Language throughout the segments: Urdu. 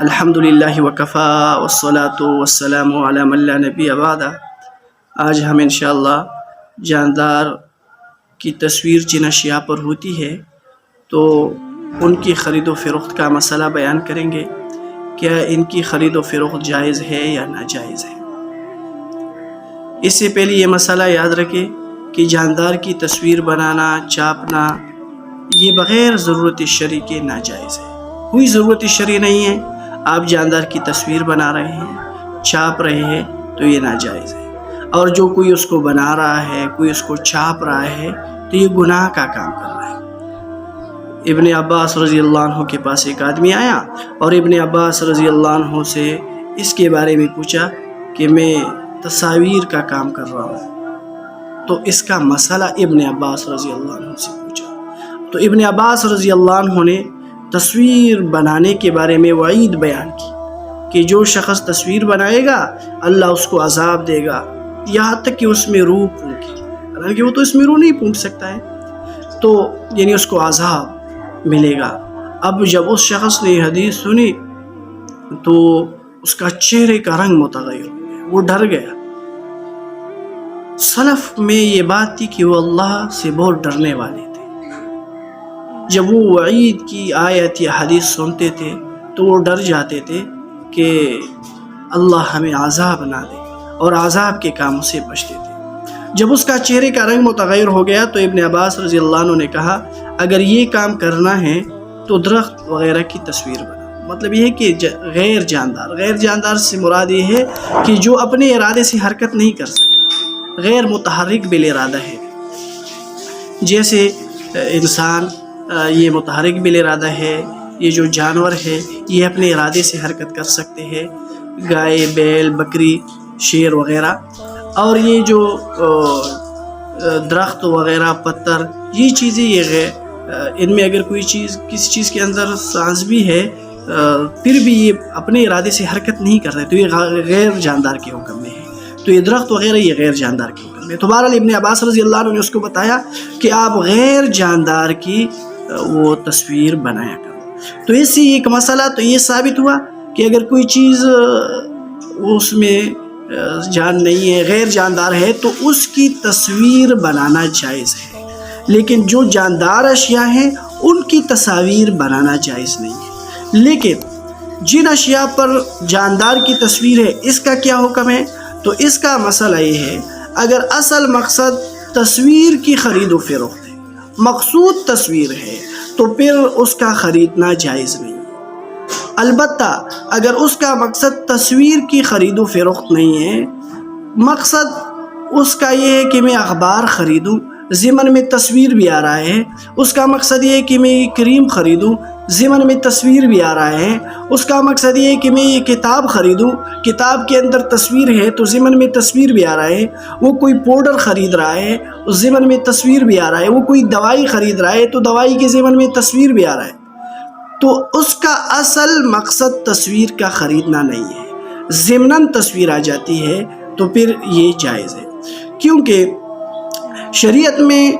الحمدللہ وکفا والصلاة والسلام علی من لا نبی بعدہ۔ آج ہم انشاءاللہ جاندار کی تصویر جن اشیاء پر ہوتی ہے تو ان کی خرید و فروخت کا مسئلہ بیان کریں گے۔ کیا ان کی خرید و فروخت جائز ہے یا ناجائز ہے؟ اس سے پہلے یہ مسئلہ یاد رکھیں کہ جاندار کی تصویر بنانا، چھاپنا یہ بغیر ضرورت شرعی کے ناجائز ہے۔ کوئی ضرورت شرعی نہیں ہے، آپ جاندار کی تصویر بنا رہے ہیں، چھاپ رہے ہیں تو یہ ناجائز ہے۔ اور جو کوئی اس کو بنا رہا ہے، کوئی اس کو چھاپ رہا ہے تو یہ گناہ کا کام کر رہا ہے۔ ابن عباس رضی اللہ عنہ کے پاس ایک آدمی آیا اور ابن عباس رضی اللہ عنہ سے اس کے بارے میں پوچھا کہ میں تصاویر کا کام کر رہا ہوں، تو اس کا مسئلہ ابن عباس رضی اللہ عنہ سے پوچھا۔ تو ابن عباس رضی اللہ عنہ نے تصویر بنانے کے بارے میں وعید بیان کی کہ جو شخص تصویر بنائے گا اللہ اس کو عذاب دے گا، یہاں تک کہ اس میں روح پھونکے، حالانکہ وہ تو اس میں روح نہیں پھونک سکتا ہے، تو یعنی اس کو عذاب ملے گا۔ اب جب اس شخص نے یہ حدیث سنی تو اس کا چہرے کا رنگ متغیر ہو گیا، وہ ڈر گیا۔ سلف میں یہ بات تھی کہ وہ اللہ سے بہت ڈرنے والے تھے، جب وہ وعید کی آیت یا حدیث سنتے تھے تو وہ ڈر جاتے تھے کہ اللہ ہمیں عذاب نہ دے، اور عذاب کے کاموں سے بچتے تھے۔ جب اس کا چہرے کا رنگ متغیر ہو گیا تو ابن عباس رضی اللہ عنہ نے کہا اگر یہ کام کرنا ہے تو درخت وغیرہ کی تصویر بنا۔ مطلب یہ ہے کہ غیر جاندار سے مراد یہ ہے کہ جو اپنے ارادے سے حرکت نہیں کر سکتا، غیر متحرک بالارادہ ہے۔ جیسے انسان یہ متحرک بالارادہ ہے، یہ جو جانور ہے یہ اپنے ارادے سے حرکت کر سکتے ہیں، گائے، بیل، بکری، شیر وغیرہ۔ اور یہ جو درخت وغیرہ، پتھر، یہ چیزیں ان میں اگر کوئی چیز کسی چیز کے اندر سانس بھی ہے پھر بھی یہ اپنے ارادے سے حرکت نہیں کرتے تو یہ غیر جاندار کے حکم میں ہے۔ تو یہ درخت وغیرہ یہ غیر جاندار کے حکم میں۔ تو بہرحال ابن عباس رضی اللہ عنہ نے اس کو بتایا کہ آپ غیر جاندار کی وہ تصویر بنایا کرو۔ تو اس سے ایک مسئلہ تو یہ ثابت ہوا کہ اگر کوئی چیز اس میں جان نہیں ہے، غیر جاندار ہے، تو اس کی تصویر بنانا جائز ہے، لیکن جو جاندار اشیاء ہیں ان کی تصاویر بنانا جائز نہیں ہے۔ لیکن جن اشیاء پر جاندار کی تصویر ہے اس کا کیا حکم ہے؟ تو اس کا مسئلہ یہ ہے اگر اصل مقصد تصویر کی خرید و فروخت ہے، مقصود تصویر ہے، تو پھر اس کا خریدنا جائز نہیں ہے۔ البتہ اگر اس کا مقصد تصویر کی خرید و فروخت نہیں ہے، مقصد اس کا یہ ہے کہ میں اخبار خریدوں، ضمن میں تصویر بھی آ رہا ہے، اس کا مقصد یہ ہے کہ میں یہ کریم خریدوں، ضمن میں تصویر بھی آ رہا ہے، اس کا مقصد یہ ہے کہ میں یہ کتاب خریدوں، کتاب کے اندر تصویر ہے تو ضمن میں تصویر بھی آ رہا ہے، وہ کوئی پاؤڈر خرید رہا ہے اس ضمن میں تصویر بھی آ رہا ہے، وہ کوئی دوائی خرید رہا ہے تو دوائی کے ضمن میں تصویر بھی آ رہا ہے، تو اس کا اصل مقصد تصویر کا خریدنا نہیں ہے، ضمناً تصویر آ جاتی ہے تو پھر یہ جائز ہے۔ کیونکہ شریعت میں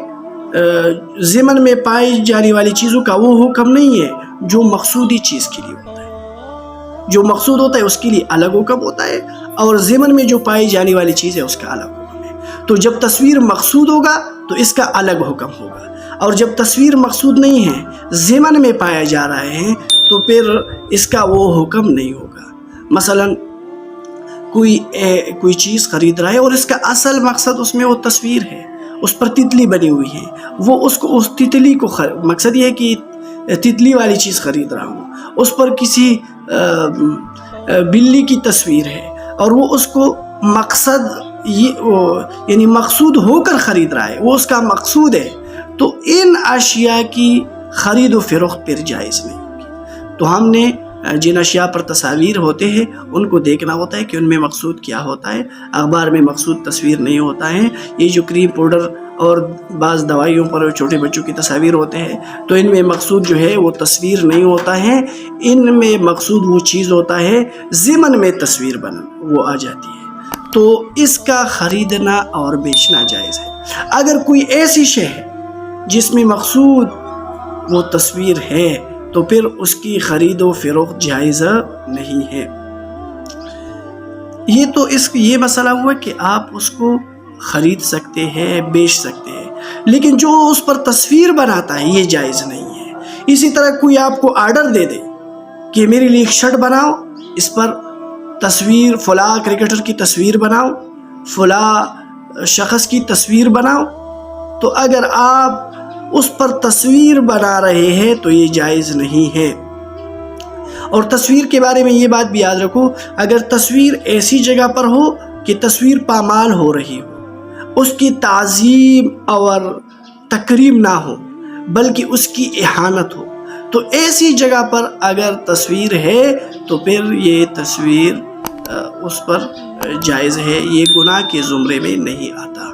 ضمن میں پائی جانے والی چیزوں کا وہ حکم نہیں ہے جو مقصودی چیز کے لیے ہوتا ہے۔ جو مقصود ہوتا ہے اس کے لیے الگ حکم ہوتا ہے، اور ضمن میں جو پائی جانے والی چیز ہے اس کا الگ حکم ہے۔ تو جب تصویر مقصود ہوگا تو اس کا الگ حکم ہوگا، اور جب تصویر مقصود نہیں ہے، ضمن میں پایا جا رہا ہے، تو پھر اس کا وہ حکم نہیں ہوگا۔ مثلا کوئی چیز خرید رہا ہے اور اس کا اصل مقصد اس میں وہ تصویر ہے، اس پر تتلی بنی ہوئی ہے، وہ اس تتلی کو مقصد یہ ہے کہ تتلی والی چیز خرید رہا ہوں، اس پر کسی بلی کی تصویر ہے اور وہ اس کو مقصد یعنی مقصود ہو کر خرید رہا ہے، وہ اس کا مقصود ہے، تو ان اشیاء کی خرید و فروخت پھر جائز نہیں ہوگی۔ تو ہم نے جن اشیاء پر تصاویر ہوتے ہیں ان کو دیکھنا ہوتا ہے کہ ان میں مقصود کیا ہوتا ہے۔ اخبار میں مقصود تصویر نہیں ہوتا ہے، یہ جو کریم پاؤڈر اور بعض دوائیوں پر چھوٹے بچوں کی تصاویر ہوتے ہیں تو ان میں مقصود جو ہے وہ تصویر نہیں ہوتا ہے، ان میں مقصود وہ چیز ہوتا ہے ضمن میں تصویر وہ آ جاتی ہے، تو اس کا خریدنا اور بیچنا جائز ہے۔ اگر کوئی ایسی شے ہے جس میں مقصود وہ تصویر ہے تو پھر اس کی خرید و فروخت جائز نہیں ہے۔ یہ مسئلہ ہوا کہ آپ اس کو خرید سکتے ہیں، بیچ سکتے ہیں، لیکن جو اس پر تصویر بناتا ہے یہ جائز نہیں ہے۔ اسی طرح کوئی آپ کو آرڈر دے دے کہ میرے لیے ایک شرٹ بناؤ، اس پر تصویر فلاں کرکٹر کی تصویر بناؤ، فلاں شخص کی تصویر بناؤ، تو اگر آپ اس پر تصویر بنا رہے ہیں تو یہ جائز نہیں ہے۔ اور تصویر کے بارے میں یہ بات بھی یاد رکھو، اگر تصویر ایسی جگہ پر ہو کہ تصویر پامال ہو رہی ہو، اس کی تعظیم اور تکریم نہ ہو بلکہ اس کی اہانت ہو، تو ایسی جگہ پر اگر تصویر ہے تو پھر یہ تصویر اس پر جائز ہے، یہ گناہ کے زمرے میں نہیں آتا۔